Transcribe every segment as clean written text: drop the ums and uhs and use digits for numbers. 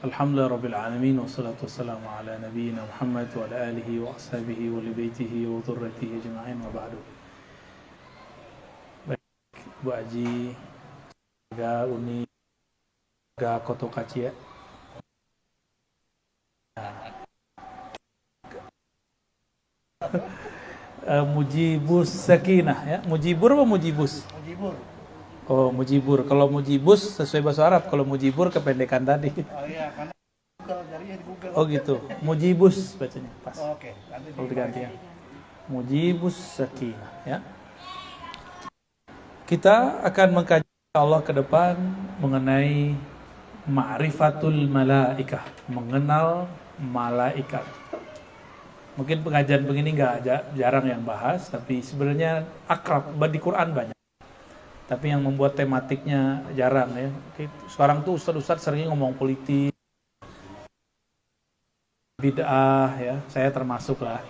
Alhamdulillah Rabbil Alamin. Wassalatu wassalamu ala nabiyyina Muhammad wa ala alihi wa ashabihi wa libaitihi wa dhurriyyatihi ajma'in wa ba'du. Baik, Bu Aji, Ga Uni, Ga Koto Kaci ya. Mujibus Sakinah ya. Mujibur apa Mujibus? Mujibur. Oh, Mujibur. Kalau Mujibus sesuai bahasa Arab, kalau Mujibur kependekan tadi. Oh iya, karena Google, jadinya di Google. Oh gitu. Mujibus bacanya pas. Oh, oke, nanti Kalau diganti ya. Mujibus Sakinah ya. Kita akan mengkaji Allah ke depan mengenai ma'rifatul malaikah, mengenal malaikat. Mungkin pengajian begini jarang yang bahas, tapi sebenarnya akrab di Quran banyak. Tapi yang membuat tematiknya jarang ya. Sekarang tuh ustadz-ustadz sering ngomong politik, bid'ah ya, saya termasuk lah.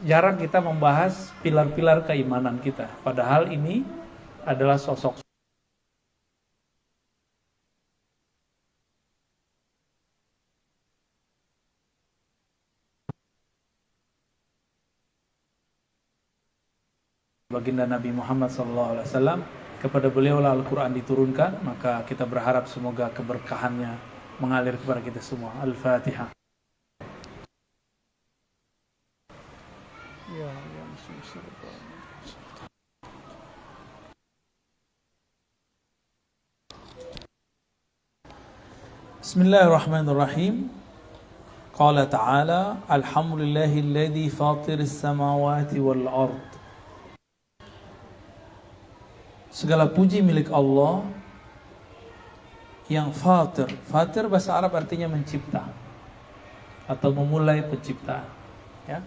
Jarang kita membahas pilar-pilar keimanan kita. Padahal ini adalah sosok baginda Nabi Muhammad SAW. Kepada beliau lah Al-Quran diturunkan, maka kita berharap semoga keberkahannya mengalir kepada kita semua. Al-Fatihah. Bismillahirrahmanirrahim. Qala ta'ala, alhamdulillahilladzi fatiris samawati wal ard. Segala puji milik Allah yang fatir. Fatir bahasa Arab artinya mencipta atau memulai penciptaan. Ya.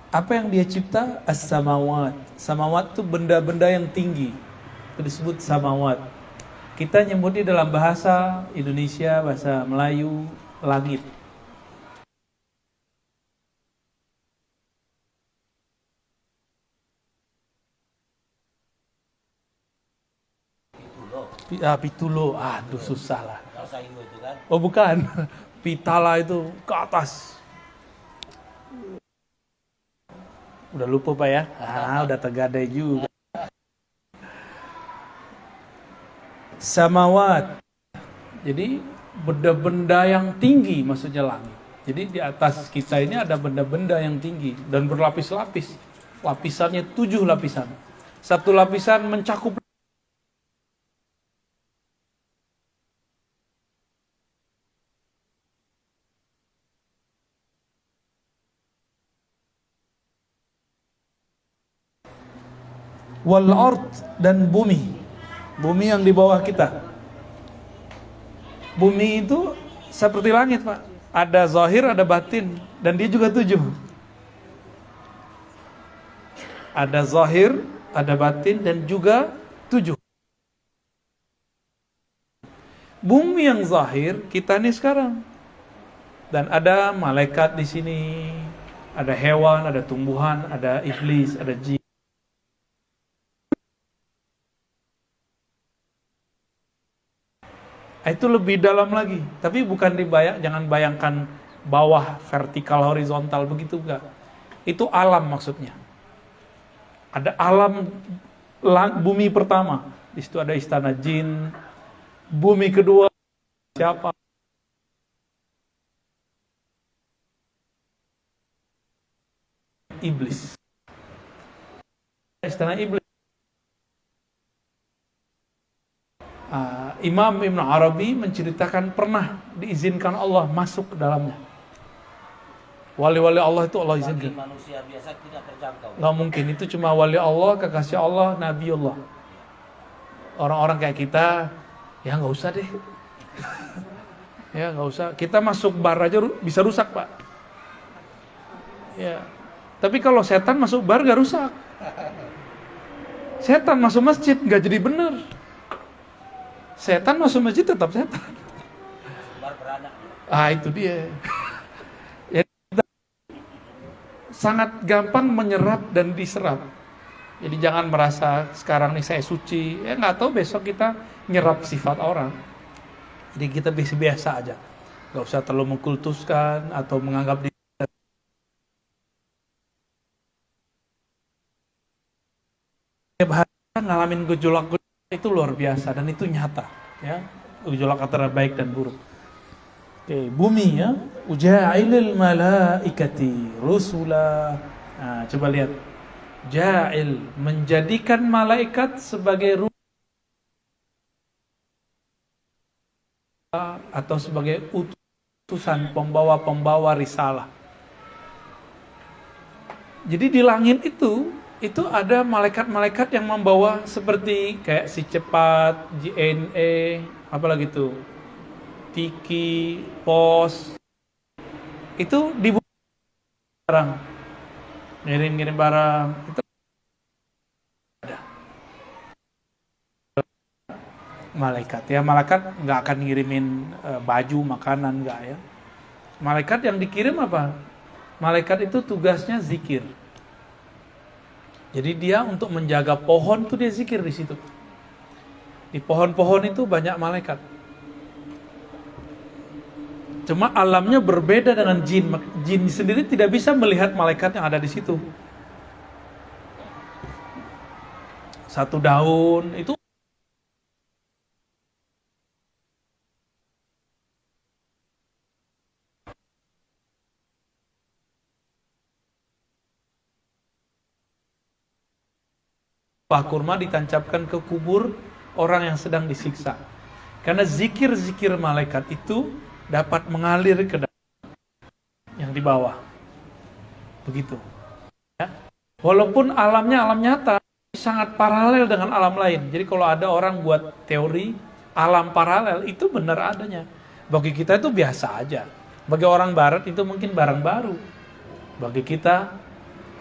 Apa yang dia cipta? As-samawat. Samawat itu benda-benda yang tinggi. Itu disebut samawat. Kita nyebutnya dalam bahasa Indonesia, bahasa Melayu, langit. Pitulo, aduh susah lah. Oh bukan, pitala itu ke atas. Udah lupa Pak ya? Udah tergadai juga. Samawat. Jadi benda-benda yang tinggi maksudnya langit. Jadi di atas kita ini ada benda-benda yang tinggi dan berlapis-lapis. Lapisannya 7 lapisan. Satu lapisan mencakup wal ard, dan bumi. Bumi yang di bawah kita. Bumi itu seperti langit, Pak. Ada zahir, ada batin, dan dia juga 7. Ada zahir, ada batin, dan juga 7. Bumi yang zahir kita nih sekarang. Dan ada malaikat di sini, ada hewan, ada tumbuhan, ada iblis, ada jin. Itu lebih dalam lagi, tapi bukan jangan bayangkan bawah vertikal horizontal begitu, enggak. Itu alam maksudnya. Ada alam bumi pertama, di situ ada istana jin. Bumi kedua siapa? Iblis. Istana iblis. Imam Ibn Arabi menceritakan pernah diizinkan Allah masuk ke dalamnya. Wali-wali Allah itu Allah izinkan. Bagi manusia biasa tidak terjangkau. Nggak mungkin, itu cuma wali Allah, kekasih Allah, Nabi Allah. Orang-orang kayak kita, ya nggak usah deh. Ya nggak usah. Kita masuk bar aja bisa rusak, Pak. Ya. Tapi kalau setan masuk bar nggak rusak. Setan masuk masjid nggak jadi bener. Setan masuk masjid tetap setan. Itu dia. Ya, sangat gampang menyerap dan diserap. Jadi jangan merasa sekarang nih saya suci. Ya nggak tahu besok kita nyerap sifat orang. Jadi kita biasa-biasa aja. Gak usah terlalu mengkultuskan atau menganggap diri tiap hari ngalamin gejolak itu luar biasa dan itu nyata, ya. Gejolak antara baik dan buruk. Oke, bumi ya, uja'ilil malaikati rusula. Nah, coba lihat. Ja'il, menjadikan malaikat sebagai atau sebagai utusan pembawa-pembawa risalah. Jadi di langit itu ada malaikat-malaikat yang membawa seperti kayak si cepat, JNE, apalagi itu, Tiki, Pos. Itu dibuat barang, ngirim-ngirim barang. Itu ada malaikat. Ya, malaikat nggak akan ngirimin baju, makanan, nggak ya. Malaikat yang dikirim apa? Malaikat itu tugasnya zikir. Jadi dia untuk menjaga pohon tuh dia zikir di situ. Di pohon-pohon itu banyak malaikat. Cuma alamnya berbeda dengan jin. Jin sendiri tidak bisa melihat malaikat yang ada di situ. Satu daun itu buah kurma ditancapkan ke kubur orang yang sedang disiksa. Karena zikir-zikir malaikat itu dapat mengalir ke dalam yang di bawah. Begitu. Ya. Walaupun alamnya alam nyata, sangat paralel dengan alam lain. Jadi kalau ada orang buat teori alam paralel, itu benar adanya. Bagi kita itu biasa aja. Bagi orang barat itu mungkin barang baru. Bagi kita,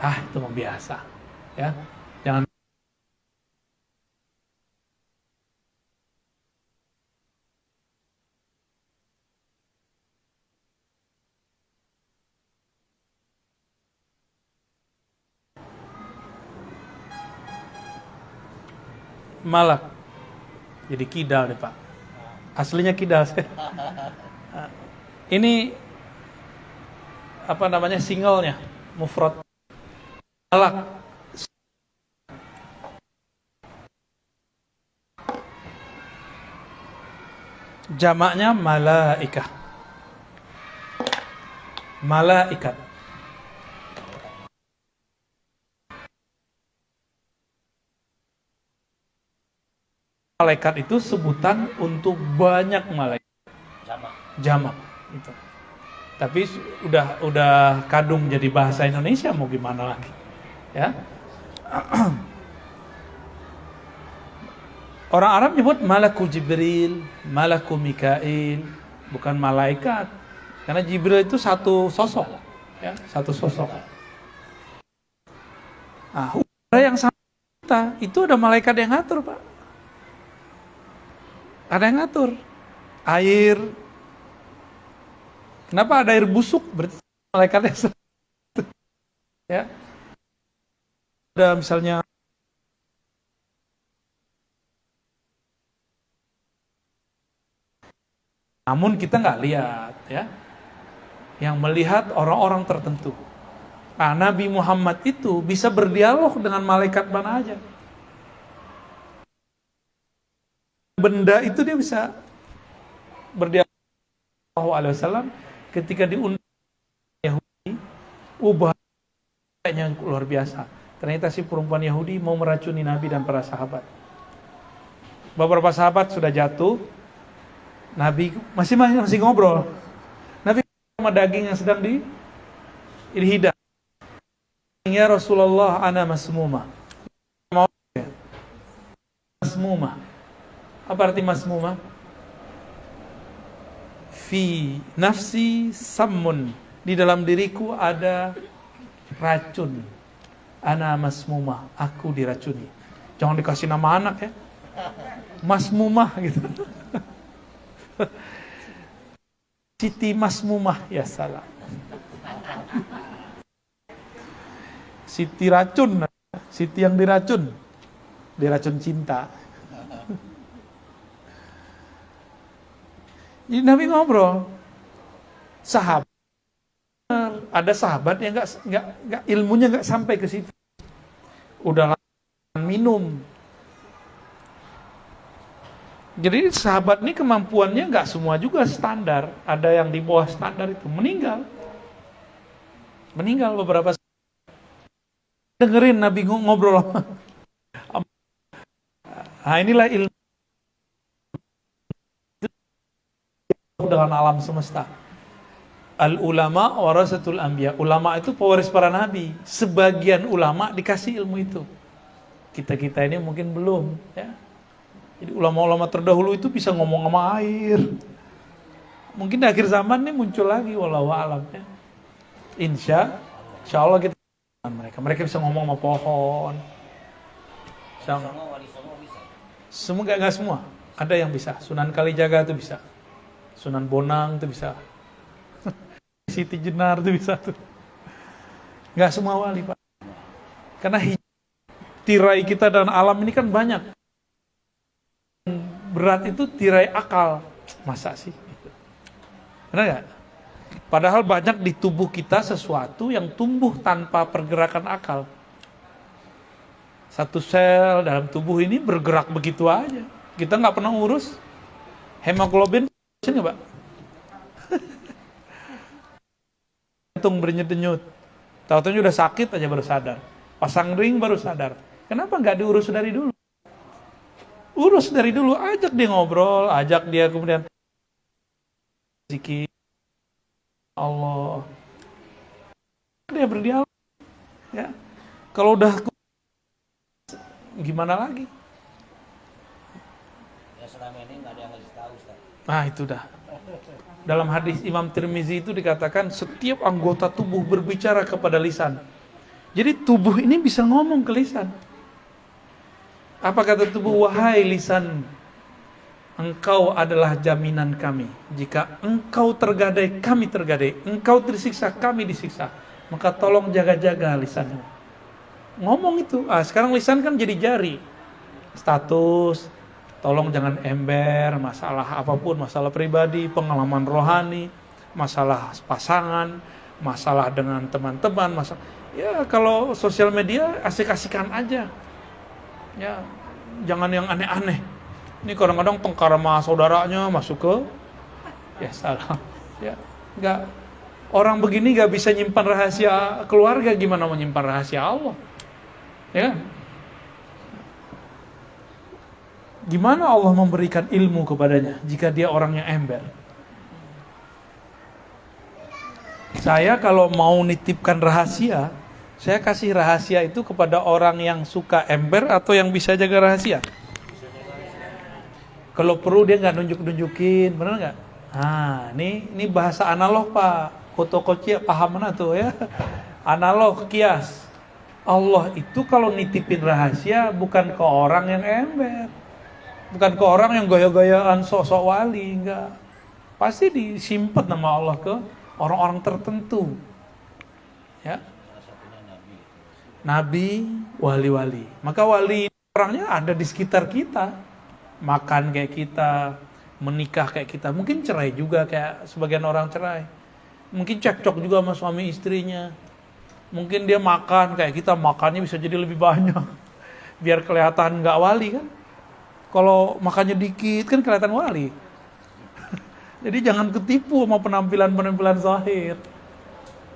itu mah biasa. Ya. Jangan malak. Jadi kidal deh Pak. Aslinya kidal. Ini apa namanya singlenya, mufrad. Malak. Jamaknya malaikah. Malaikat. Malaikat itu sebutan untuk banyak malaikat. Jamak itu. Tapi udah kadung jadi bahasa Indonesia, mau gimana lagi? Ya. Orang Arab nyebut malaku Jibril, malaku Mikail, bukan malaikat. Karena Jibril itu satu sosok, ya, satu sosok. Udara yang sama kita, itu ada malaikat yang ngatur, Pak. Ada yang ngatur. Air. Kenapa ada air busuk? Berarti malaikatnya ya. Ada misalnya namun kita nggak lihat, ya. Yang melihat orang-orang tertentu. Nah, Nabi Muhammad itu bisa berdialog dengan malaikat mana aja. Benda itu dia bisa berdialog dengan SAW ketika diundang Yahudi, ubahnya luar biasa. Ternyata si perempuan Yahudi mau meracuni Nabi dan para sahabat. Beberapa sahabat sudah jatuh, Nabi masih ngobrol. Nabi sama daging yang sedang dihidang. Ya Rasulullah, ana masmumah. Masmumah. Apa arti masmumah? Fi nafsi sammun. Di dalam diriku ada racun. Ana masmumah. Aku diracuni. Jangan dikasih nama anak ya. Masmumah gitu. Siti Masmumah, ya salah. Siti racun. Siti yang diracun. Diracun cinta. Jadi Nabi ngobrol. Sahabat, ada sahabat yang nggak ilmunya nggak sampai ke situ. Udah minum. Jadi sahabat ini kemampuannya nggak semua juga standar. Ada yang di bawah standar itu meninggal beberapa. Dengerin Nabi ngobrol. Nah inilah ilmu dengan alam semesta. Al ulama warasatul anbiya. Ulama itu pewaris para nabi. Sebagian ulama dikasih ilmu itu. Kita ini mungkin belum, ya. Jadi ulama-ulama terdahulu itu bisa ngomong sama air. Mungkin di akhir zaman nih muncul lagi, wallahu a'lam, ya. Insya Allah kita mereka bisa ngomong sama pohon. Semua wali semua bisa. Semua nggak semua. Ada yang bisa. Sunan Kalijaga itu bisa. Sunan Bonang itu bisa. Siti Jenar itu bisa tuh. Nggak semua wali, Pak. Karena tirai kita dan alam ini kan banyak. Berat itu tirai akal. Masa sih? Benar nggak? Padahal banyak di tubuh kita sesuatu yang tumbuh tanpa pergerakan akal. Satu sel dalam tubuh ini bergerak begitu aja. Kita nggak pernah urus. Hemoglobin, nggak, Pak? Jantung berdenyut-denyut. Tahu-tahu udah sakit aja baru sadar. Pasang ring baru sadar. Kenapa nggak diurus dari dulu? Urus dari dulu, ajak dia ngobrol, ajak dia kemudian zikir Allah. Dia berdialog. Ya. Kalau udah gimana lagi? Ya selama ini nggak ada yang ngasih tahu, Ustaz. Nah itu dah. Dalam hadis Imam Tirmizi itu dikatakan setiap anggota tubuh berbicara kepada lisan. Jadi tubuh ini bisa ngomong ke lisan. Apa kata tubuh? Wahai lisan, engkau adalah jaminan kami. Jika engkau tergadai, kami tergadai. Engkau tersiksa, kami disiksa. Maka tolong jaga-jaga lisanmu. Ngomong itu. Sekarang lisan kan jadi jari. Status, tolong jangan ember, masalah apapun, masalah pribadi, pengalaman rohani, masalah pasangan, masalah dengan teman-teman, masalah. Ya kalau sosial media asik-asikan aja. Ya, jangan yang aneh-aneh. Ini kadang-kadang tengkar sama saudaranya masuk ke salah. Ya, enggak. Orang begini enggak bisa nyimpan rahasia keluarga, gimana mau nyimpan rahasia Allah? Ya kan? Gimana Allah memberikan ilmu kepadanya jika dia orangnya ember? Saya kalau mau nitipkan rahasia, saya kasih rahasia itu kepada orang yang suka ember atau yang bisa jaga rahasia. Kalau perlu dia nggak nunjuk-nunjukin, benar nggak? Ini bahasa analog, Pak. Fotokopi paham mana tuh ya? Analog, kias. Allah itu kalau nitipin rahasia bukan ke orang yang ember, bukan ke orang yang gaya-gayaan sok-sok wali, enggak. Pasti disimpan nama Allah ke orang-orang tertentu. Ya. Nabi, wali-wali. Maka wali orangnya ada di sekitar kita. Makan kayak kita, menikah kayak kita. Mungkin cerai juga kayak sebagian orang cerai. Mungkin cekcok juga sama suami istrinya. Mungkin dia makan kayak kita, makannya bisa jadi lebih banyak. Biar kelihatan gak wali kan. Kalau makannya dikit kan kelihatan wali. Jadi jangan ketipu sama penampilan-penampilan zahir.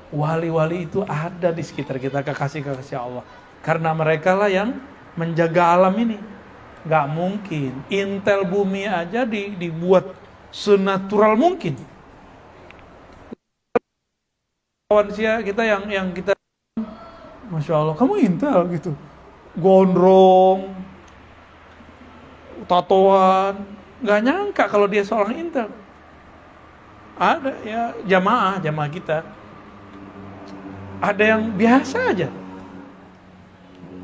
Wali-wali itu ada di sekitar kita, kekasih-kekasih Allah. Karena mereka lah yang menjaga alam ini. Gak mungkin intel bumi aja dibuat senatural mungkin. Kawan kita yang kita, Masya Allah, kamu intel gitu. Gondrong, tatoan, gak nyangka kalau dia seorang intel. Ada ya jamaah kita. Ada yang biasa aja.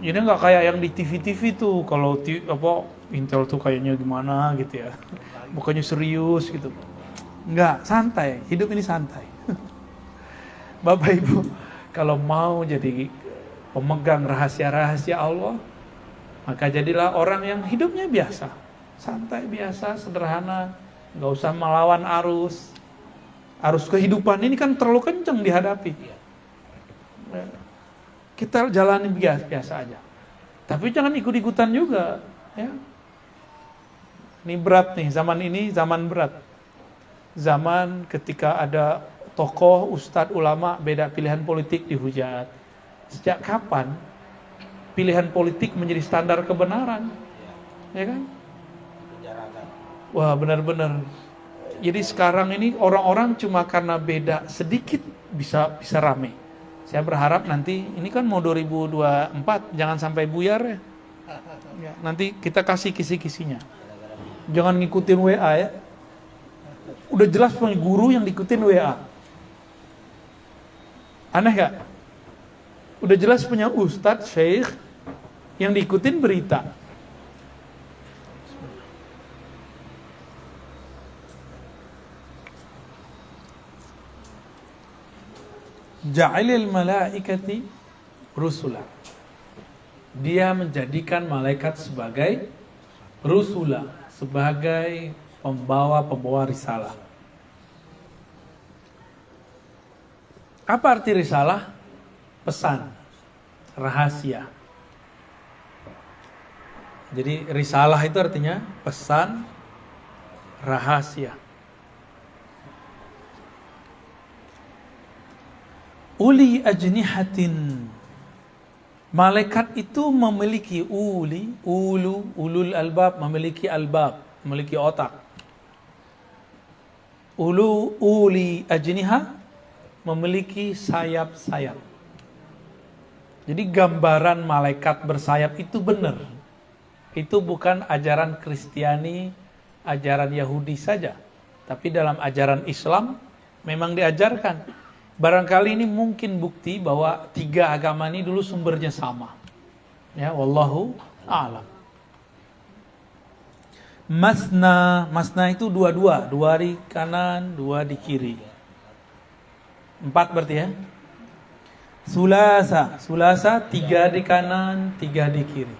Ini nggak kayak yang di TV tuh. Kalau Intel tuh kayaknya gimana gitu ya. Bukannya serius gitu. Nggak, santai. Hidup ini santai. Bapak Ibu, kalau mau jadi pemegang rahasia-rahasia Allah, maka jadilah orang yang hidupnya biasa. Santai, biasa, sederhana. nggak usah melawan arus. Arus kehidupan ini kan terlalu kencang dihadapi. Kita jalani biasa aja. Tapi jangan ikut-ikutan juga, ya. Ini berat nih, zaman ini zaman berat. Zaman ketika ada tokoh, ustadz, ulama beda pilihan politik dihujat. Sejak kapan pilihan politik menjadi standar kebenaran? Ya kan? Wah, benar-benar. Jadi sekarang ini orang-orang cuma karena beda sedikit bisa rame. Saya berharap nanti, ini kan mau 2024, jangan sampai buyar ya. Nanti kita kasih kisi-kisinya. Jangan ngikutin WA ya. Udah jelas punya guru yang diikutin WA. Aneh gak? Udah jelas punya ustadz, syekh yang diikutin berita. Ja'ilil malaikati rusula. Dia menjadikan malaikat sebagai rusula, sebagai pembawa risalah. Apa arti risalah? Pesan, rahasia. Jadi risalah itu artinya pesan, rahasia. Uli ajnihatin. Malaikat itu memiliki ulul albab, memiliki albab, memiliki otak. Uli ajniha, memiliki sayap-sayap. Jadi gambaran malaikat bersayap itu benar. Itu bukan ajaran Kristiani, ajaran Yahudi saja. Tapi dalam ajaran Islam memang diajarkan. Barangkali ini mungkin bukti bahwa tiga agama ini dulu sumbernya sama. Ya, wallahu a'lam. Masna itu dua di kanan, dua di kiri. 4 berarti ya. Sulasa 3 di kanan, 3 di kiri.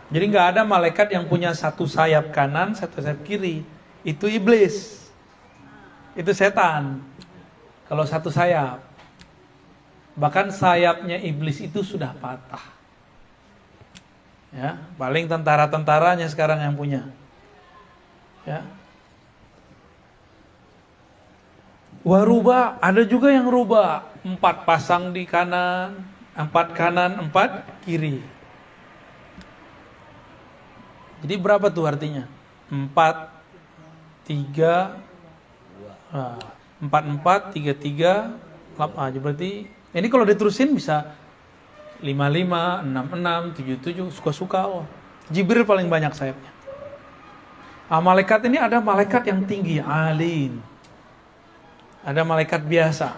Jadi nggak ada malaikat yang punya satu sayap kanan, satu sayap kiri. Itu iblis. Itu setan. Kalau satu sayap. Bahkan sayapnya iblis itu sudah patah. Ya, paling tentara-tentaranya sekarang yang punya. Ya. Waruba, ada juga yang rubah. 4 pasang di kanan, 4 kanan, 4 kiri. Jadi berapa tuh artinya? 4, 3, 4, 3, 8. Berarti ini kalau diterusin bisa 5, 6, 7, suka-suka. Jibril paling banyak sayapnya. Malaikat ini ada malaikat yang tinggi, alin. Ada malaikat biasa.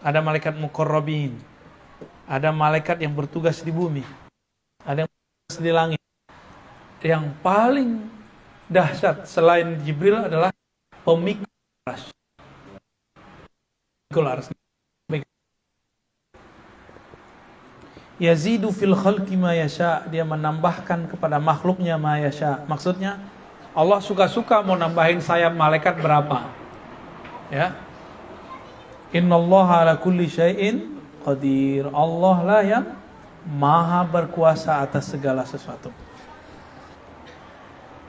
Ada malaikat muqarrabin. Ada malaikat yang bertugas di bumi. Ada yang bertugas di langit. Yang paling dahsyat selain Jibril adalah pemikul arsy. Yazidu fil khalqi ma yasha, dia menambahkan kepada makhluknya ma yasha. Maksudnya Allah suka-suka mau nambahin sayap malaikat berapa. Ya. Innallaha ala kulli syai'in qadir. Allah lah yang maha berkuasa atas segala sesuatu.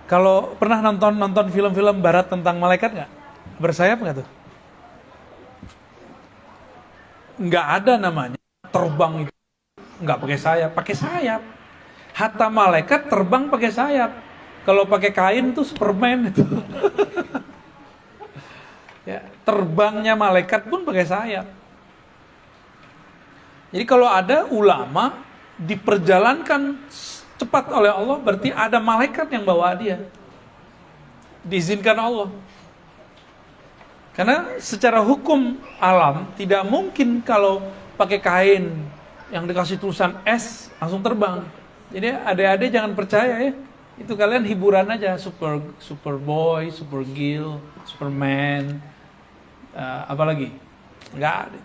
Kalau pernah nonton film-film barat tentang malaikat nggak? Bersayap nggak tuh? Nggak ada namanya terbang itu nggak pakai sayap. Hatta malaikat terbang pakai sayap. Kalau pakai kain tuh Superman itu. Ya, terbangnya malaikat pun pakai sayap. Jadi kalau ada ulama diperjalankan cepat oleh Allah, berarti ada malaikat yang bawa dia. Diizinkan Allah. Karena secara hukum alam tidak mungkin kalau pakai kain yang dikasih tulisan S langsung terbang. Jadi adik-adik jangan percaya ya. Itu kalian hiburan aja, Superboy, Supergirl, Superman, apalagi nggak ada,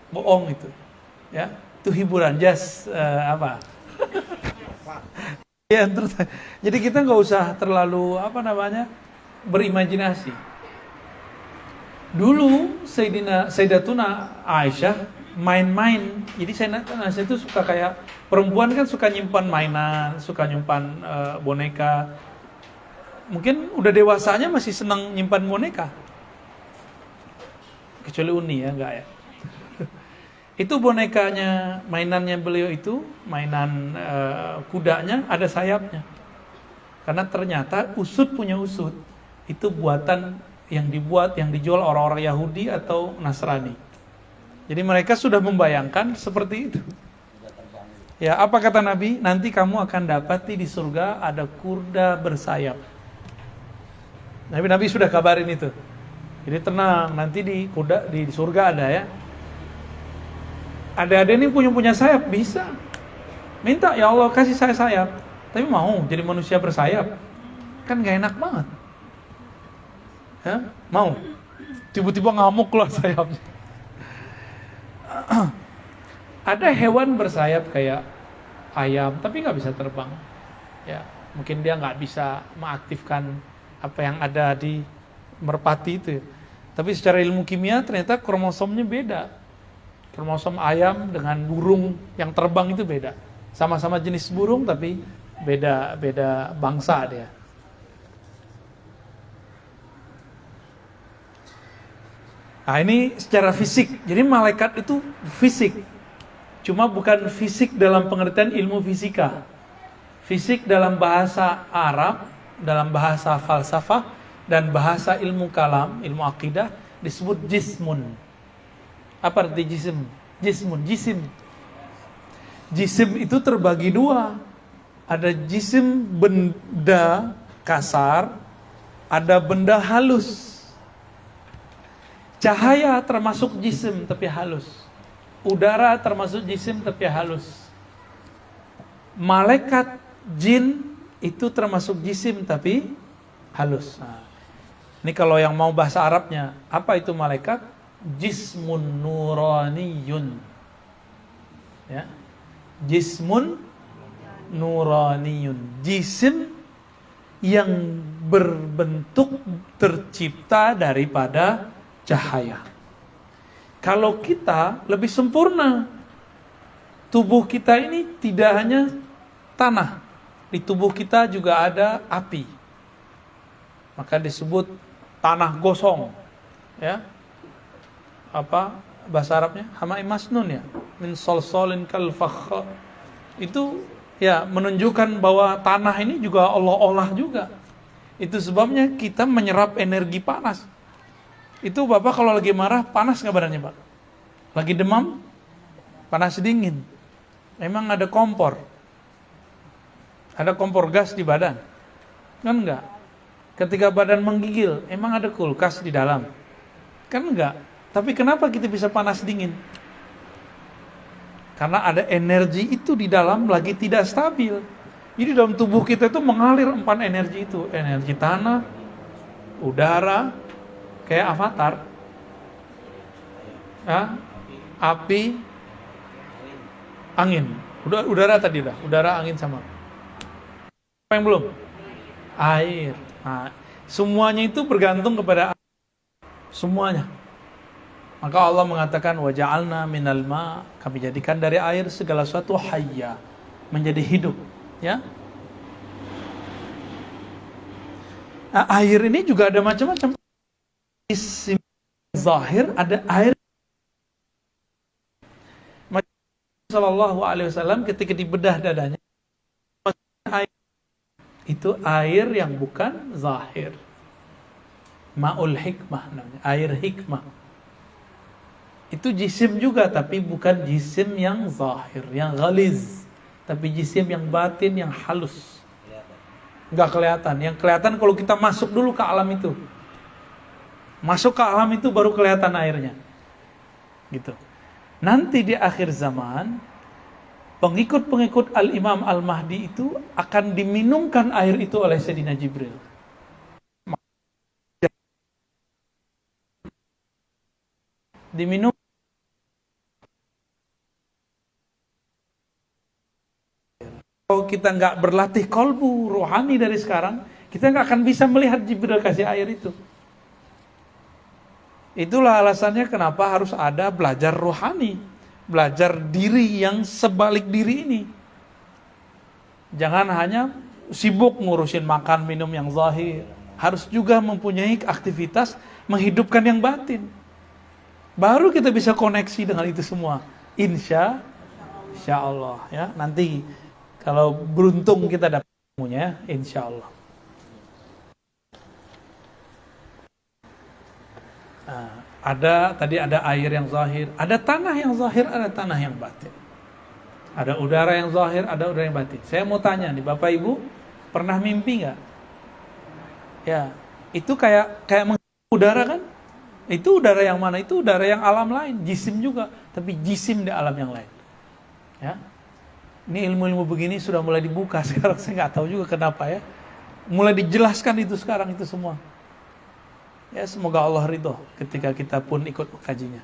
bohong itu. Ya, itu hiburan, just apa? Ya, terus, jadi kita nggak usah terlalu berimajinasi. Dulu Sayyidatuna Aisyah main-main. Jadi Sayyidatuna Aisyah itu suka kayak perempuan kan suka nyimpan mainan, suka nyimpan boneka. Mungkin udah dewasanya masih senang nyimpan boneka. Kecuali Uni ya, enggak ya. Itu bonekanya, mainannya beliau itu, mainan kudanya ada sayapnya. Karena ternyata usut punya usut. Itu buatan yang dijual orang-orang Yahudi atau Nasrani. Jadi mereka sudah membayangkan seperti itu. Ya, apa kata Nabi? Nanti kamu akan dapati di surga ada kuda bersayap. Nabi sudah kabarin itu. Jadi tenang, nanti di surga ada ya. Adik-adik ini punya sayap, bisa. Minta, ya Allah kasih saya sayap. Tapi mau jadi manusia bersayap. Kan gak enak banget. Ya, mau. Tiba-tiba ngamuk keluar sayapnya. Ada hewan bersayap kayak ayam, tapi nggak bisa terbang. Ya, mungkin dia nggak bisa mengaktifkan apa yang ada di merpati itu. Tapi secara ilmu kimia ternyata kromosomnya beda. Kromosom ayam dengan burung yang terbang itu beda. Sama-sama jenis burung tapi beda bangsa dia. Nah ini secara fisik. Jadi malaikat itu fisik. Cuma bukan fisik dalam pengertian ilmu fisika. Fisik dalam bahasa Arab, dalam bahasa falsafah, dan bahasa ilmu kalam, ilmu akidah, disebut jismun. Apa arti jisim? Jismun, jisim. Jisim itu terbagi dua. Ada jisim benda kasar, ada benda halus. Cahaya termasuk jisim tapi halus. Udara termasuk jisim tapi halus. Malaikat, jin itu termasuk jisim tapi halus. Nah, ini kalau yang mau bahasa Arabnya, apa itu malaikat? Jismun nuraniyun. Ya. Jismun nuraniyun. Jisim yang berbentuk tercipta daripada cahaya. Kalau kita lebih sempurna. Tubuh kita ini tidak hanya tanah. Di tubuh kita juga ada api. Maka disebut tanah gosong. Ya. Apa bahasa Arabnya? Hamai masnun ya. Min solsolin kal fakhar. Itu ya menunjukkan bahwa tanah ini juga Allah olah juga. Itu sebabnya kita menyerap energi panas. Itu Bapak kalau lagi marah, panas nggak badannya Pak? Lagi demam, panas dingin. Memang ada kompor. Ada kompor gas di badan? Kan enggak. Ketika badan menggigil, emang ada kulkas di dalam? Kan enggak. Tapi kenapa kita bisa panas dingin? Karena ada energi itu di dalam lagi tidak stabil. Jadi dalam tubuh kita itu mengalir 4 energi itu. Energi tanah, udara, kayak avatar, api, angin. Udara tadi dah, udara, angin sama. Apa yang belum? Air. Nah, semuanya itu bergantung kepada air. Semuanya. Maka Allah mengatakan waja'alna minal ma, kami jadikan dari air segala sesuatu hayya, menjadi hidup, ya. Nah, air ini juga ada macam-macam. Isim zahir ada air. Sallallahu alaihi wasallam ketika dibedah dadanya, air itu air yang bukan zahir. Ma'ul hikmah namanya, air hikmah. Itu jisim juga tapi bukan jisim yang zahir, yang ghaliz, tapi jisim yang batin, yang halus. Enggak kelihatan. Yang kelihatan kalau kita masuk dulu ke alam itu. Masuk ke alam itu baru kelihatan airnya. Gitu. Nanti di akhir zaman, pengikut-pengikut Al-Imam Al-Mahdi itu akan diminumkan air itu oleh Sayyidina Jibril. Diminum. Kalau kita nggak berlatih kolbu rohani dari sekarang, Kita nggak akan bisa melihat Jibril kasih air itu. Itulah alasannya kenapa harus ada belajar rohani, belajar diri yang sebalik diri ini. Jangan hanya sibuk ngurusin makan minum yang zahir, harus juga mempunyai aktivitas menghidupkan yang batin. Baru kita bisa koneksi dengan itu semua. Insya Allah ya. Nanti kalau beruntung kita dapat ilmunya, insya Allah. Nah, tadi ada air yang zahir, ada tanah yang zahir, ada tanah yang batin. Ada udara yang zahir, ada udara yang batin. Saya mau tanya nih, Bapak Ibu, pernah mimpi nggak? Ya, itu kayak udara kan? Itu udara yang mana? Itu udara yang alam lain, jisim juga, tapi jisim di alam yang lain. Ya, ini ilmu-ilmu begini sudah mulai dibuka sekarang. Saya nggak tahu juga kenapa ya. Mulai dijelaskan itu sekarang itu semua. Ya, semoga Allah ridho ketika kita pun ikut mengkajinya.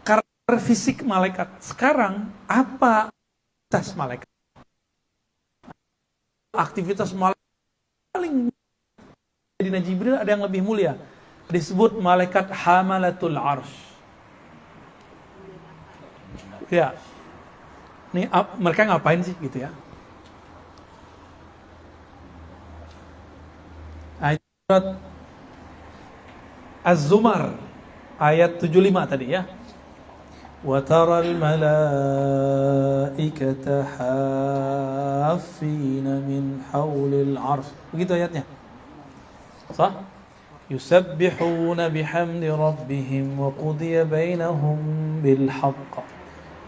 Karakter fisik malaikat. Sekarang, apa aktivitas malaikat? Aktivitas malaikat paling di Jibril ada yang lebih mulia. Disebut malaikat hamalatul arsh. Ya, ini mereka ngapain sih gitu ya? Ayat Az-Zumar ayat 75 tadi ya. Wa taral malaikata haffina min haulil arsh. Begitu ayatnya. Sah? Yusabbihuna bihamdi rabbihim wa qudiya bainahum bil haqq.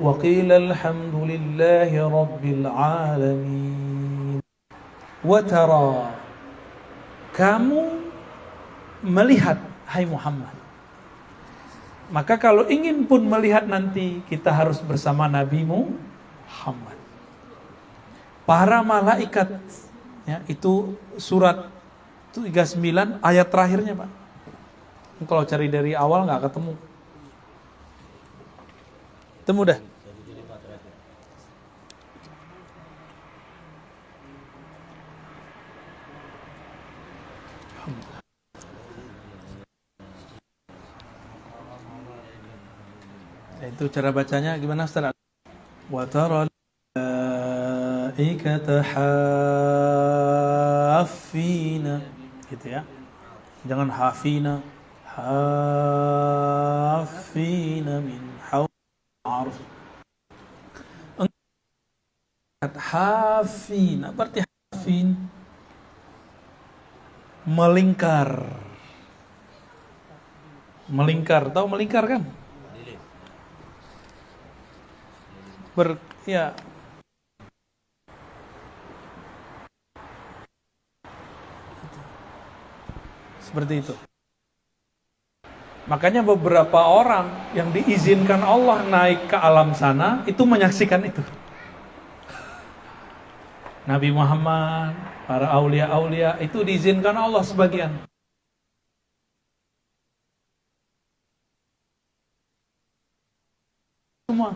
Wa qila alhamdulillahi rabbil alamin. Wa tara, kamu melihat, hai Muhammad. Maka kalau ingin pun melihat nanti, kita harus bersama Nabi Muhammad. Para malaikat, ya, itu surat 39 ayat terakhirnya, Pak. Kalau cari dari awal nggak ketemu. Temu dah. Itu cara bacanya gimana, Ustaz? Wa taral malaikata haffina, gitu ya. Jangan hafina, haffina min haul arsh. Hafina, berarti hafin melingkar. Melingkar, tahu melingkar kan? Ya. Seperti itu. Makanya beberapa orang yang diizinkan Allah naik ke alam sana itu menyaksikan itu. Nabi Muhammad, para aulia-aulia itu diizinkan Allah sebagian. Semua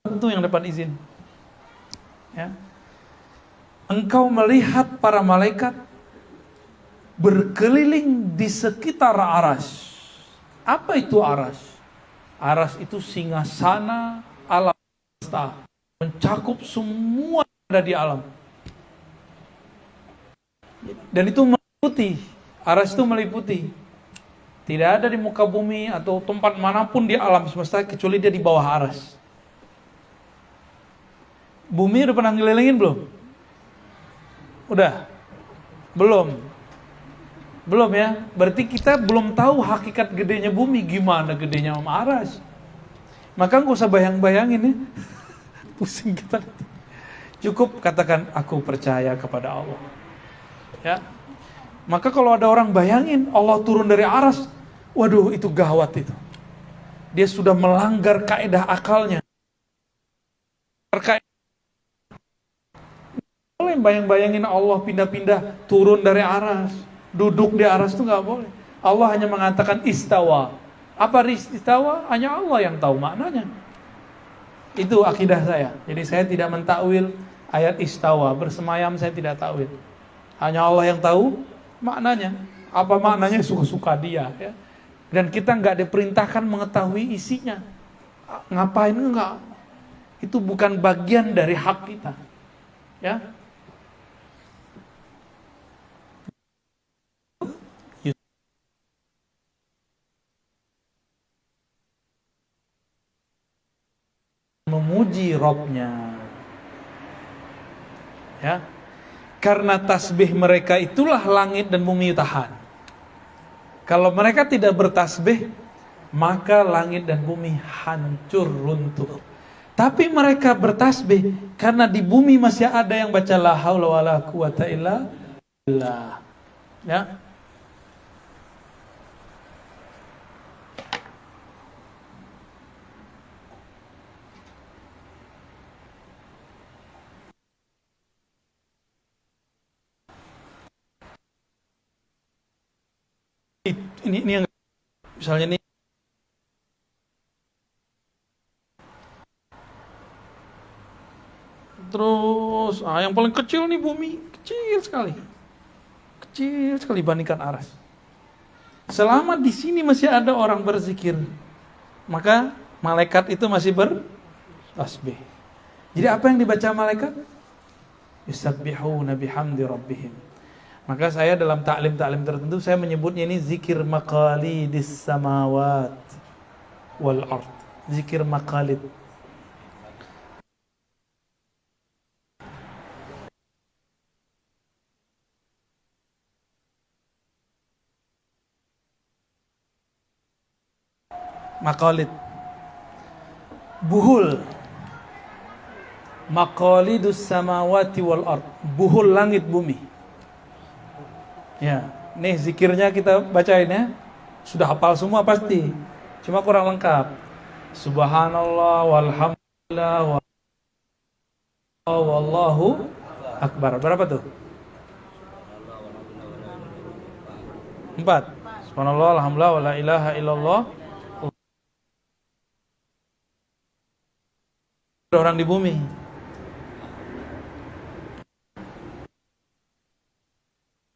tentu yang dapat izin. Ya. Engkau melihat para malaikat berkeliling di sekitar aras. Apa itu aras? Aras itu singgasana alam semesta, mencakup semua yang ada di alam. Dan itu meliputi, aras itu meliputi. Tidak ada di muka bumi atau tempat manapun di alam semesta kecuali dia di bawah aras. Bumi udah pernah ngelilingin belum? Udah? Belum? Belum ya? Berarti kita belum tahu hakikat gedenya bumi, gimana gedenya aras. Maka nggak usah bayang-bayangin ya. Pusing kita. Cukup katakan, aku percaya kepada Allah. Ya. Maka kalau ada orang bayangin Allah turun dari aras, waduh itu gawat itu. Dia sudah melanggar kaidah akalnya. Boleh bayang-bayangin Allah pindah-pindah turun dari aras, duduk di aras itu nggak boleh. Allah hanya mengatakan istawa. Apa istawa? Hanya Allah yang tahu maknanya. Itu akidah saya. Jadi saya tidak mentakwil ayat istawa, bersemayam saya tidak takwil. Hanya Allah yang tahu maknanya. Apa maknanya suka-suka dia, ya. Dan kita nggak diperintahkan mengetahui isinya. Ngapain enggak? Itu bukan bagian dari hak kita. Ya. Memuji Robnya, ya, karena tasbih mereka itulah langit dan bumi tahan. Kalau mereka tidak bertasbih, maka langit dan bumi hancur runtuh. Tapi mereka bertasbih karena di bumi masih ada yang baca la haula wala quwata illa billah, ya. Ini yang misalnya nih, terus yang paling kecil nih bumi, kecil sekali bandingkan aras. Selama di sini masih ada orang berzikir, maka malaikat itu masih bertasbih. Jadi apa yang dibaca malaikat? Yusabbihuna bihamdi rabbihim. Maka saya dalam taklim-taklim tertentu saya menyebutnya ini zikir maqalidis samawat wal ard. Zikir maqalid. Maqalid. Buhul. Maqalidus samawati wal ard. Buhul langit bumi. Ya, nih zikirnya kita bacain ya. Sudah hafal semua pasti. Cuma kurang lengkap. Subhanallah walhamdulillah wallahu akbar. Berapa tuh? 4. Subhanallah alhamdulillah wala ilaha illallah. Orang di bumi.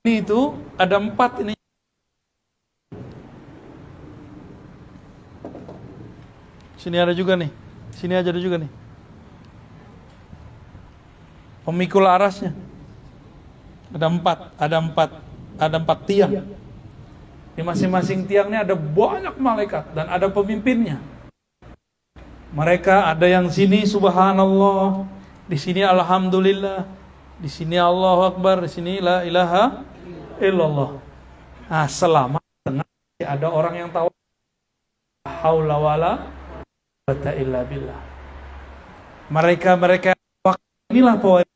Ini itu ada 4 ini. Sini ada juga nih. Sini aja ada juga nih. Pemikul arasnya. Ada 4 tiang. Di masing-masing tiang ini ada banyak malaikat dan ada pemimpinnya. Mereka ada yang sini subhanallah, di sini alhamdulillah, di sini Allahu akbar, di sini la ilaha illallah. Nah, selama tengah ada orang yang tahu haula wala quwata illa billah. Mereka inilah poin.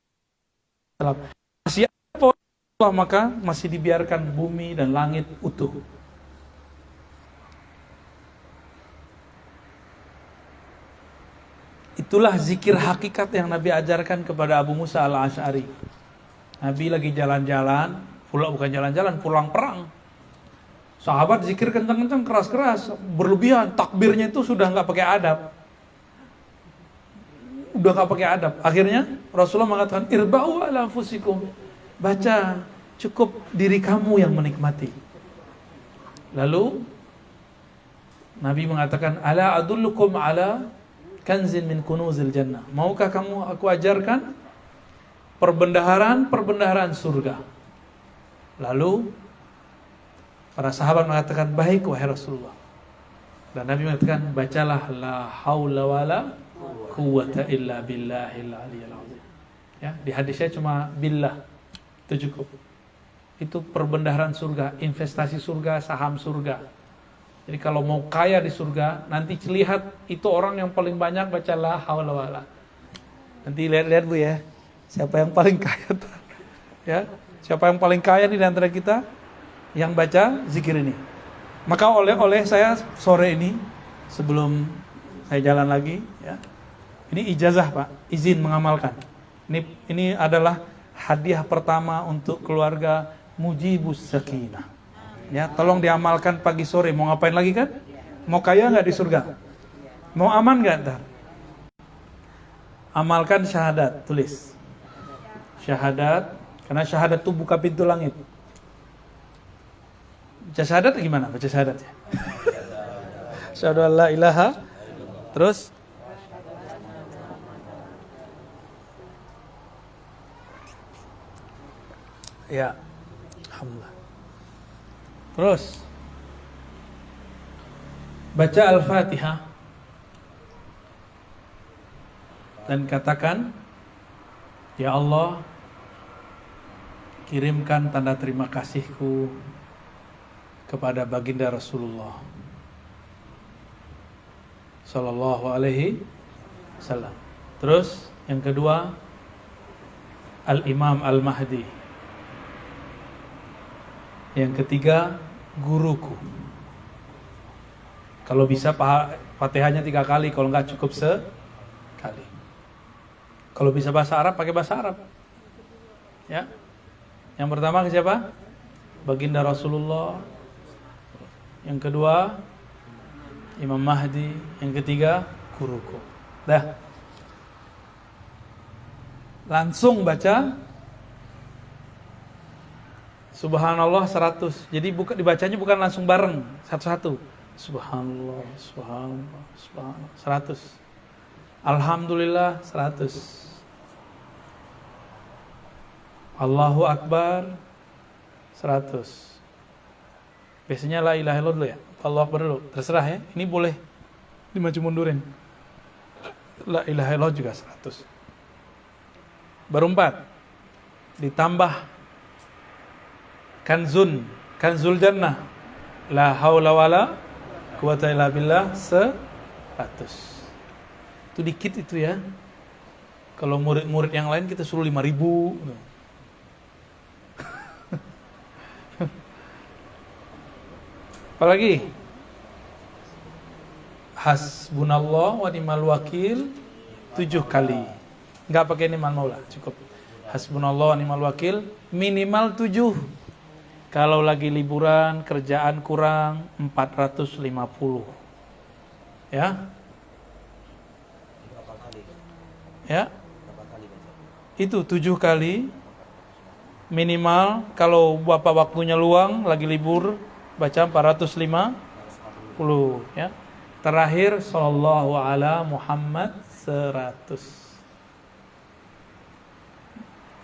Masih ada poin Allah, maka masih dibiarkan bumi dan langit utuh. Itulah zikir hakikat yang Nabi ajarkan kepada Abu Musa al-Asy'ari. Nabi lagi jalan-jalan, bukan jalan-jalan, pulang perang. Sahabat zikir kencang-kencang, keras-keras, berlebihan, takbirnya itu sudah nggak pakai adab. Udah nggak pakai adab. Akhirnya Rasulullah mengatakan, irba'u ala anfusikum. Baca, cukup diri kamu yang menikmati. Lalu Nabi mengatakan, ala adullukum ala kanzin min kunuzil jannah. Maukah kamu aku ajarkan perbendaharaan surga? Lalu para sahabat mengatakan, baik wahai Rasulullah. Dan Nabi mengatakan, bacalah la haula wala quwata illa billahil aliyyil azim. Ya, di hadisnya cuma billah. Itu cukup. Itu perbendaharaan surga, investasi surga, saham surga. Jadi kalau mau kaya di surga, nanti lihat itu orang yang paling banyak baca la haula wala. Nanti lihat Bu ya, siapa yang paling kaya tuh. Ya, siapa yang paling kaya di antara kita yang baca zikir ini. Maka oleh saya sore ini sebelum saya jalan lagi ya. Ini ijazah Pak, izin mengamalkan. Ini adalah hadiah pertama untuk keluarga Mujibus Sakinah. Ya, tolong diamalkan pagi sore. Mau ngapain lagi kan? Mau kaya nggak di surga? Mau aman nggak ntar? Amalkan syahadat, tulis. Syahadat, karena syahadat itu buka pintu langit. Baca syahadat gimana? Baca syahadat ya. Asyhadu an la ilaha. Terus ya, alhamdulillah. Terus baca Al-Fatihah dan katakan, ya Allah, kirimkan tanda terima kasihku kepada baginda Rasulullah sallallahu alaihi wasallam. Terus yang kedua, Al-Imam Al-Mahdi. Yang ketiga, guruku. Kalau bisa Fatihahnya 3 kali, kalau enggak cukup sekali. Kalau bisa bahasa Arab, pakai bahasa Arab. Ya. Yang pertama ke siapa? Baginda Rasulullah. Yang kedua, Imam Mahdi. Yang ketiga, guruku. Dah. Langsung baca Subhanallah 100. Jadi dibacanya bukan langsung bareng, satu-satu. Subhanallah, subhanallah, subhanallah 100. Alhamdulillah 100. Allahu Akbar 100. Biasanya la ilaha illallah dulu ya. Allahu Akbar dulu. Terserah ya. Ini boleh dimaju mundurin. La ilaha illallah juga 100. Baru 4. Ditambah Kanzul Jannah. La haula wala quwata illa billah 100. Itu dikit itu ya. Kalau murid-murid yang lain kita suruh 5.000. Apalagi? Hasbunallah wa ni'mal wakil 7 kali. Enggak pakai ni'mal maula, cukup. Hasbunallah wa ni'mal wakil minimal 7. Kalau lagi liburan, kerjaan kurang 450. Ya? Berapa kali? Ya? Berapa kali baca? Itu 7 kali minimal. Kalau Bapak waktunya luang, lagi libur, baca 450 ya. Terakhir sallallahu ala Muhammad 100.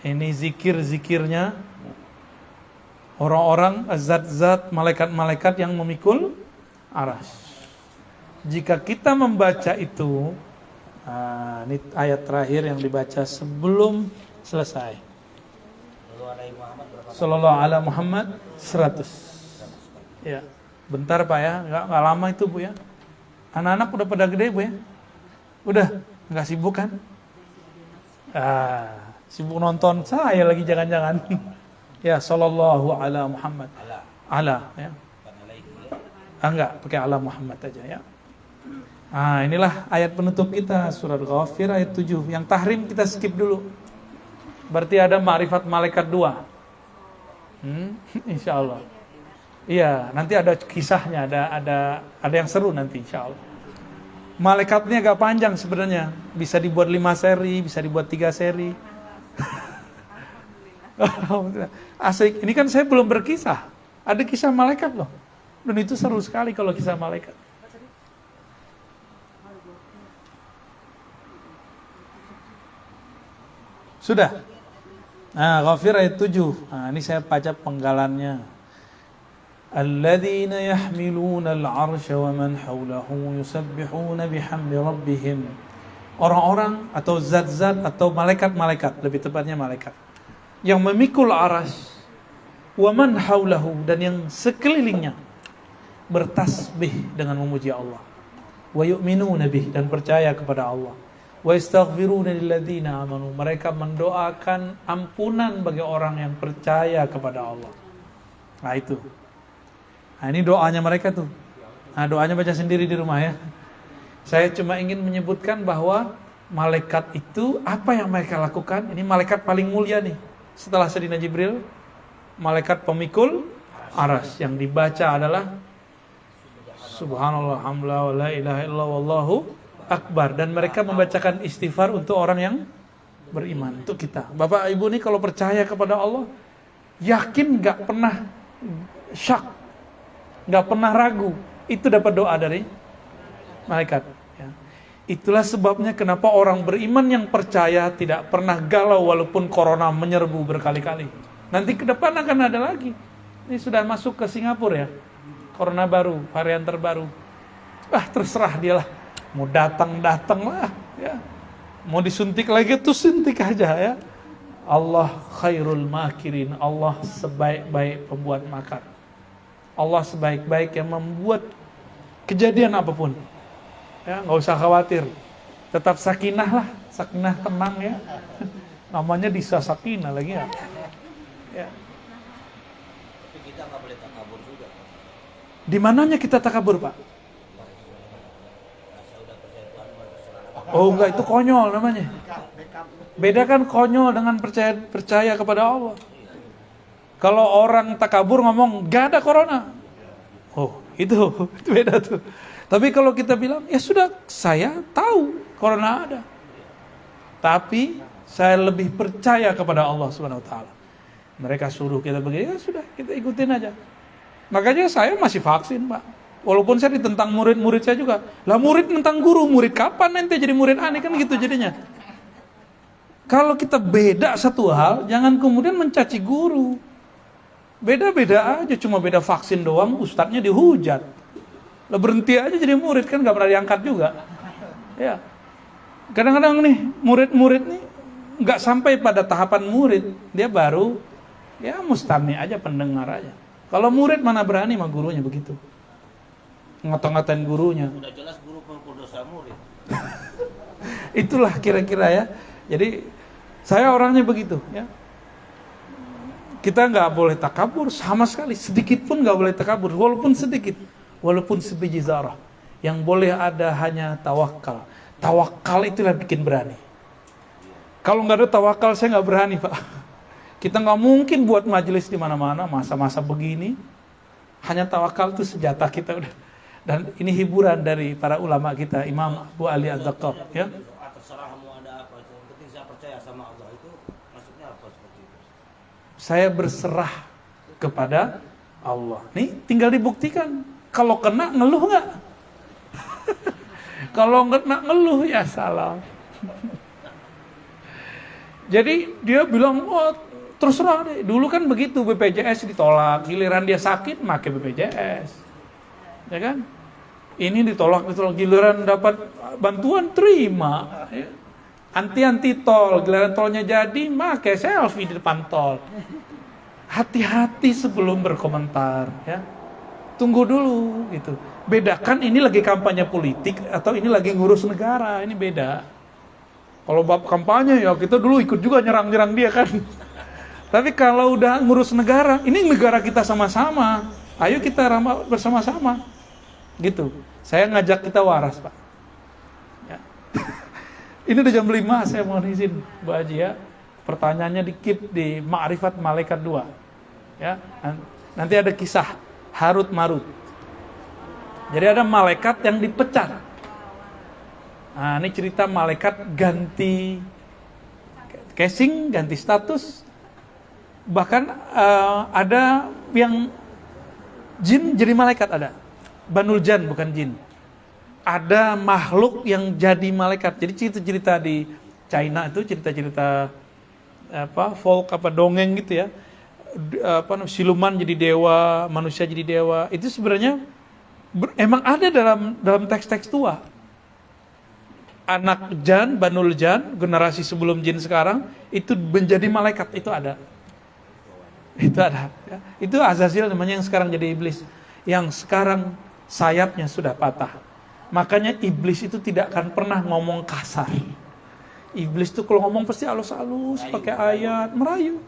Ini zikir-zikirnya orang-orang zat-zat malaikat-malaikat yang memikul arsy. Jika kita membaca itu, ini ayat terakhir yang dibaca sebelum selesai. Sallallahu ala Muhammad 100. Ya, bentar Pak ya, nggak lama itu Bu ya. Anak-anak udah pada gede Bu ya, udah nggak sibuk kan? Sibuk nonton saya lagi jangan-jangan. Ya, sallallahu ala Muhammad. Ala ya. Enggak, pakai ala Muhammad aja ya. Inilah ayat penutup kita surat Ghafir ayat 7. Yang tahrim kita skip dulu. Berarti ada ma'rifat malaikat 2. Insyaallah. Iya, nanti ada kisahnya, ada yang seru nanti insyaallah. Malaikatnya agak panjang sebenarnya. Bisa dibuat 5 seri, bisa dibuat 3 seri. Asik. Ini kan saya belum berkisah. Ada kisah malaikat loh. Dan itu seru sekali kalau kisah malaikat. Sudah. Ghafir ayat 7. Ini saya baca penggalannya. Alladzina yahmiluna al-'arsya wa man hawlahu yusabbihuna bihamdi rabbihim. Orang-orang atau zat-zat atau malaikat-malaikat, lebih tepatnya malaikat yang memikul arsy, wa man hawlahu, dan yang sekelilingnya bertasbih dengan memuji Allah. Wa yu'minuna bih, dan percaya kepada Allah. Wa yastaghfiruna lilladzina amanu, mereka mendoakan ampunan bagi orang yang percaya kepada Allah. Itu. Ini doanya mereka tuh. Doanya baca sendiri di rumah ya. Saya cuma ingin menyebutkan bahwa malaikat itu apa yang mereka lakukan. Ini malaikat paling mulia nih. Setelah Sayyidina Jibril, malaikat pemikul arsy, yang dibaca adalah Subhanallah, hamdulillah, wa la ilaha illallah, wallahu akbar. Dan mereka membacakan istighfar untuk orang yang beriman, untuk kita. Bapak Ibu nih kalau percaya kepada Allah, yakin, gak pernah syak, gak pernah ragu, itu dapat doa dari malaikat. Ya. Itulah sebabnya kenapa orang beriman yang percaya tidak pernah galau walaupun corona menyerbu berkali-kali. Nanti ke depan akan ada lagi. Ini sudah masuk ke Singapura ya, corona baru, varian terbaru. Terserah dialah, mau datang lah, ya. Mau disuntik lagi tuh suntik aja ya. Allah khairul makirin, Allah sebaik-baik pembuat makar. Allah sebaik-baik yang membuat kejadian apapun. Ya, nggak usah khawatir. Tetap sakinah lah, sakinah tenang ya. Namanya Disa Sakinah lagi ya. Ya. Tapi kita nggak boleh takabur juga. Di mananya kita takabur, Pak? Oh enggak, itu konyol namanya. Beda kan konyol dengan percaya kepada Allah. Kalau orang takabur ngomong gak ada corona, oh itu beda tuh. Tapi kalau kita bilang ya sudah, saya tahu corona ada, tapi saya lebih percaya kepada Allah Subhanahu Wa Taala. Mereka suruh kita begini, ya sudah kita ikutin aja. Makanya saya masih vaksin, Pak. Walaupun saya ditentang murid-murid saya juga. Lah murid tentang guru, murid kapan nanti jadi murid aneh kan gitu jadinya. Kalau kita beda satu hal, jangan kemudian mencaci guru. Beda-beda aja, cuma beda vaksin doang, ustadznya dihujat. Lah berhenti aja jadi murid kan gak pernah diangkat juga. Ya. Kadang-kadang nih murid-murid nih nggak sampai pada tahapan murid, dia baru ya mustami aja, pendengar aja. Kalau murid mana berani sama gurunya begitu. Ngata-ngatain gurunya. Udah jelas guru pendosa murid. Itulah kira-kira ya. Jadi saya orangnya begitu ya. Kita nggak boleh takabur sama sekali, sedikit pun nggak boleh takabur, walaupun sedikit, walaupun sebiji zarah. Yang boleh ada hanya tawakal. Tawakal itulah bikin berani. Kalau nggak ada tawakal saya nggak berani, Pak. Kita nggak mungkin buat majelis di mana-mana masa-masa begini. Hanya tawakal itu senjata kita udah. Dan ini hiburan dari para ulama kita, Imam Abu Ali Az-Zaqqaq ya. Terserah mau ada apa, yang penting saya percaya sama Allah, itu maksudnya apa seperti itu? Saya berserah kepada Allah. Nih tinggal dibuktikan. Kalau kena ngeluh nggak? Kalau nggak ngeluh ya salah. Jadi dia bilang, oh terserah deh. Dulu kan begitu, BPJS ditolak, giliran dia sakit pakai BPJS. Ya kan? Ini ditolak, giliran dapat bantuan terima. Ya. Anti tol, giliran tolnya jadi, pakai selfie di depan tol. Hati-hati sebelum berkomentar, ya. Tunggu dulu gitu. Bedakan ini lagi kampanye politik atau ini lagi ngurus negara, ini beda. Kalau bab kampanye ya kita dulu ikut juga nyerang-nyerang dia kan. Tapi kalau udah ngurus negara, ini negara kita sama-sama. Ayo kita ramah bersama-sama. Gitu. Saya ngajak kita waras, Pak. Ya. Ini udah jam 5, saya mohon izin, Bu Haji ya. Pertanyaannya di-keep di Ma'rifat Malaikat 2. Ya. Nanti ada kisah Harut Marut. Jadi ada malaikat yang dipecat. Nah, ini cerita malaikat ganti casing, ganti status. Bahkan ada yang jin jadi malaikat ada. Banul Jan bukan jin. Ada makhluk yang jadi malaikat. Jadi cerita-cerita di China itu cerita-cerita folk dongeng gitu ya. Siluman jadi dewa, manusia jadi dewa. Itu sebenarnya emang ada dalam teks-teks tua. Anak Jan, Banul Jan, generasi sebelum jin sekarang itu menjadi malaikat, itu ada. Itu ada. Ya. Itu Azazil namanya yang sekarang jadi iblis. Yang sekarang sayapnya sudah patah. Makanya iblis itu tidak akan pernah ngomong kasar. Iblis itu kalau ngomong pasti halus-halus, pakai ayat, merayu.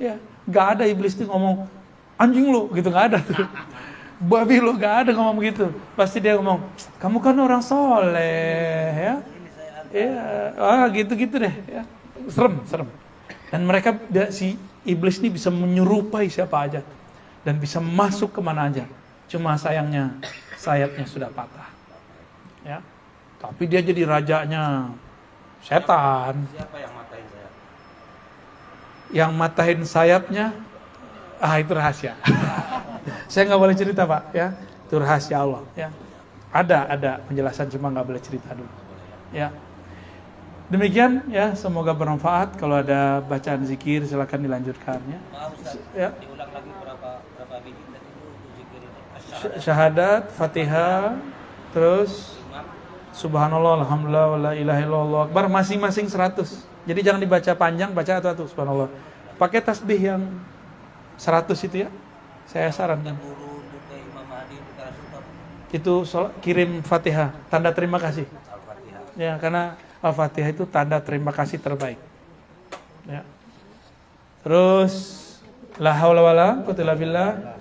Ya, nggak ada iblis itu ngomong anjing lo, gitu nggak ada tuh. Babi lo, nggak ada ngomong begitu. Pasti dia ngomong, kamu kan orang soleh, ya. Ya, gitu-gitu deh. Ya. Serem. Dan mereka si iblis ini bisa menyerupai siapa aja dan bisa masuk kemana aja. Cuma sayangnya sayapnya sudah patah. Ya. Tapi dia jadi rajanya setan. Siapa yang matain saya? Yang matahin sayapnya, itu rahasia. Saya nggak boleh cerita Pak, ya. Itu rahasia Allah, ya. Ada penjelasan, cuma nggak boleh cerita dulu, ya. Demikian, ya. Semoga bermanfaat. Kalau ada bacaan zikir, silakan dilanjutkan, ya. Maaf Ustaz, Ya. diulang lagi berapa biji tadi itu zikir ini? Syahadat, Fatihah, terus Imam, Subhanallah, Alhamdulillah, wa la ilaha illallah akbar, masing-masing 100. Jadi jangan dibaca panjang, baca satu-satu, Subhanallah. Pakai tasbih yang 100 itu, ya. Saya sarankan. guru untuk ke Imam Mahdi untuk Rasul Itu kirim Fatihah, tanda terima kasih. Al-Fatihah. Ya, karena Al-Fatihah itu tanda terima kasih terbaik. Ya. Terus la haula wala quwwata illa billah,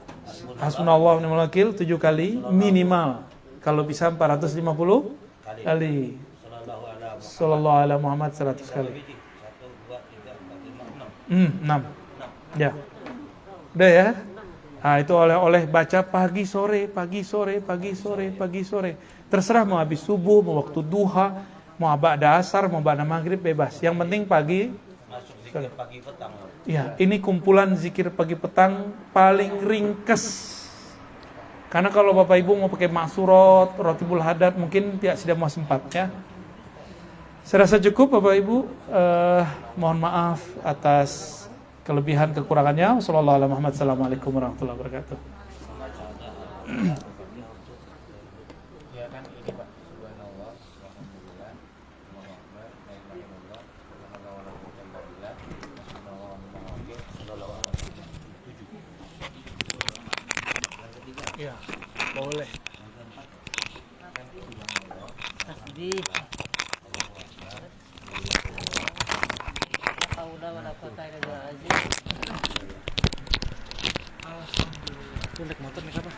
hasbunallahu wa ni'mal wakil 7 kali minimal. Kalau bisa 450 kali. Sallallahu alaihi wasallam. Sallallahu alaihi Muhammad 100 kali. 1, 2, 3, 4, 5, 6. 6. Ya. Udah ya. Nah, itu oleh baca pagi sore, pagi sore, pagi sore, pagi sore. Terserah mau habis subuh, mau waktu duha, mau ba'da asar, mau ba'da maghrib, bebas. Yang penting pagi. Masuk zikir pagi petang. Ya, ini kumpulan zikir pagi petang paling ringkes. Karena kalau Bapak Ibu mau pakai maksurot, rotibul hadat, mungkin tidak mau sempat, ya. Saya rasa cukup Bapak Ibu. Mohon maaf atas kelebihan kekurangannya. Wassalamualaikum warahmatullahi wabarakatuh. Ya kan ini Pak, subhanallah, alhamdulillah, Allahu akbar, la ilaha illallah, la haula wala quwwata illa billah, hasbunallahu wa ni'mal wakil, sallallahu alaihi wasallam. Ya, boleh. Tasbih. Haula wala quwwata illa billah. Alhamdulillah. Itu naik motor nih apa?